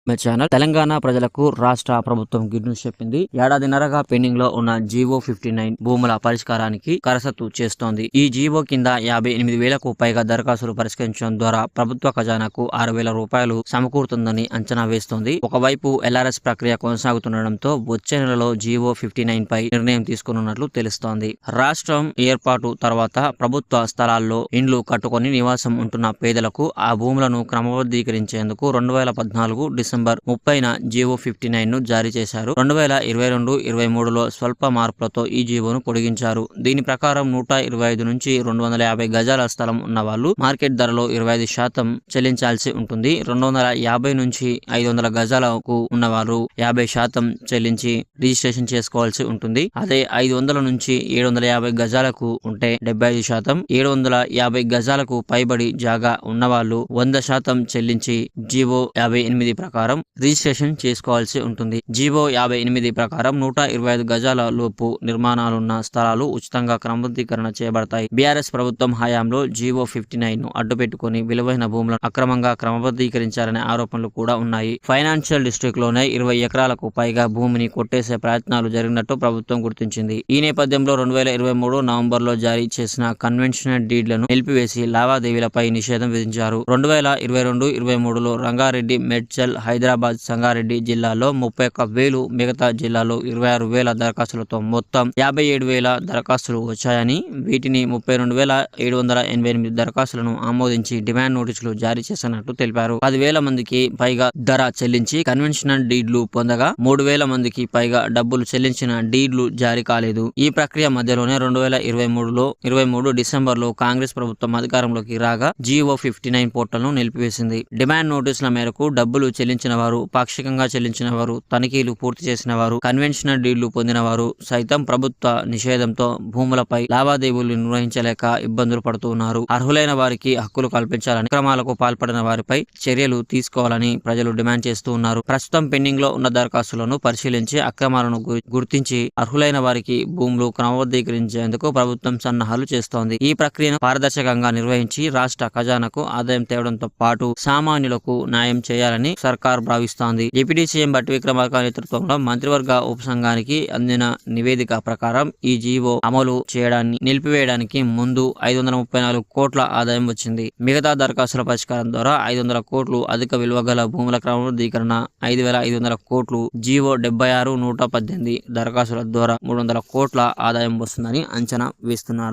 తెలంగాణ ప్రజలకు రాష్ట్ర ప్రభుత్వం గుడ్ న్యూస్ చెప్పింది. ఏడాదిన్నరగా పెండింగ్ లో ఉన్న జీవో 59 భూముల పరిష్కారానికి కసరత్తు చేస్తోంది. ఈ జీవో కింద 58,000కు పైగా దరఖాస్తులు పరిష్కరించడం ద్వారా ప్రభుత్వ ఖజానాకు 6,000 రూపాయలు సమకూరుతుందని అంచనా వేస్తోంది. ఒకవైపు ఎల్ఆర్ఎస్ ప్రక్రియ కొనసాగుతుండటంతో వచ్చే నెలలో జీవో 59 పై నిర్ణయం తీసుకున్నట్లు తెలుస్తోంది. రాష్ట్రం ఏర్పాటు తర్వాత ప్రభుత్వ స్థలాల్లో ఇండ్లు కట్టుకొని నివాసం ఉంటున్న పేదలకు ఆ భూములను క్రమబద్ధీకరించేందుకు 2014 డిసెంబర్ 30న జీవో 59 ను జారీ చేశారు. 2022-23లో స్వల్ప మార్పులతో ఈ జీవోను పొడిగించారు. దీని ప్రకారం 125 నుంచి 250 గజాల స్థలం ఉన్న వాళ్ళు మార్కెట్ ధరలో 25% చెల్లించాల్సి ఉంటుంది. 250 నుంచి 500 గజాలకు ఉన్నవారు 50% చెల్లించి రిజిస్ట్రేషన్ చేసుకోవాల్సి ఉంటుంది. అదే 500 నుంచి 750 గజాలకు ఉంటే 75%, 750 గజాలకు పైబడి జాగా ఉన్నవాళ్ళు 100% చెల్లించి జీవో 58 ప్రకారం రిజిస్ట్రేషన్ చేసుకోవాల్సి ఉంటుంది. జీవో 58 ప్రకారం 125 గజాల లోపు నిర్మాణాలున్న స్థలాలు ఉచితంగా క్రమబద్ధీకరణ చేయబడతాయి. బీఆర్ఎస్ ప్రభుత్వం హయాంలో జీవో 59 ను అడ్డుపెట్టుకుని విలువైన భూములను అక్రమంగా క్రమబద్ధీకరించారనే ఆరోపణలు కూడా ఉన్నాయి. ఫైనాన్షియల్ డిస్ట్రిక్ట్ లోనే 20 ఎకరాలకు పైగా భూమిని కొట్టేసే ప్రయత్నాలు జరిగినట్టు ప్రభుత్వం గుర్తించింది. ఈ నేపథ్యంలో 2023 నవంబర్లో జారీ చేసిన కన్వెన్షనల్ డీడ్లను నిలిపివేసి లావాదేవీలపై నిషేధం విధించారు. 2022-23లో రంగారెడ్డి, మేడ్చల్, హైదరాబాద్, సంగారెడ్డి జిల్లాల్లో 31,000, మిగతా జిల్లాలో 26,000 దరఖాస్తులతో మొత్తం 57,000 దరఖాస్తులు వచ్చాయని, వీటిని 32,788 దరఖాస్తులను ఆమోదించి డిమాండ్ నోటీసులు జారీ చేసినట్టు తెలిపారు. 10,000 మందికి పైగా ధర చెల్లించి కన్వెన్షనల్ డీడ్లు పొందగా 3,000 మందికి పైగా డబ్బులు చెల్లించిన డీడ్లు జారీ కాలేదు. ఈ ప్రక్రియ మధ్యలోనే 2023 డిసెంబర్లో కాంగ్రెస్ ప్రభుత్వం అధికారంలోకి రాగా జీవో 59 పోర్టల్ను నిలిపివేసింది. డిమాండ్ నోటీసుల మేరకు డబ్బులు చెల్లించిన వారు, పాక్షికంగా చెల్లించిన వారు, తనిఖీలు పూర్తి చేసిన వారు, కన్వెన్షనల్ డీడ్లు పొందిన వారు సైతం ప్రభుత్వ నిషేధంతో భూములపై లావాదేవీలు నిర్వహించలేక ఇబ్బందులు పడుతున్నారు. అర్హులైన వారికి హక్కులు కల్పించాలని, అక్రమాలకు పాల్పడిన వారిపై చర్యలు తీసుకోవాలని ప్రజలు డిమాండ్ చేస్తూ ఉన్నారు. ప్రస్తుతం పెండింగ్ లో ఉన్న దరఖాస్తులను పరిశీలించి అక్రమాలను గుర్తించి అర్హులైన వారికి భూములు క్రమబద్ధీకరించేందుకు ప్రభుత్వం సన్నాహాలు చేస్తోంది. ఈ ప్రక్రియను పారదర్శకంగా నిర్వహించి రాష్ట్ర ఖజానాకు ఆదాయం తేవడంతో పాటు సామాన్యులకు న్యాయం చేయాలని సర్కార్ భావిస్తోంది. డిప్యూటీ సీఎం భట్టి విక్రమార్క నేతృత్వంలో మంత్రివర్గ ఉపసంఘానికి అందిన నివేదిక ప్రకారం ఈ జీవో అమలు చేయడాన్ని నిలిపివేయడానికి ముందు 534 కోట్ల ఆదాయం వచ్చింది. మిగతా దరఖాస్తుల పరిష్కారం ద్వారా 500 కోట్లు, అధిక విలువ గల భూముల క్రమబద్ధీకరణ 5,500 కోట్లు, జీవో 76, 118 దరఖాస్తుల ద్వారా 300 కోట్ల ఆదాయం వస్తుందని అంచనా వేస్తున్నారు.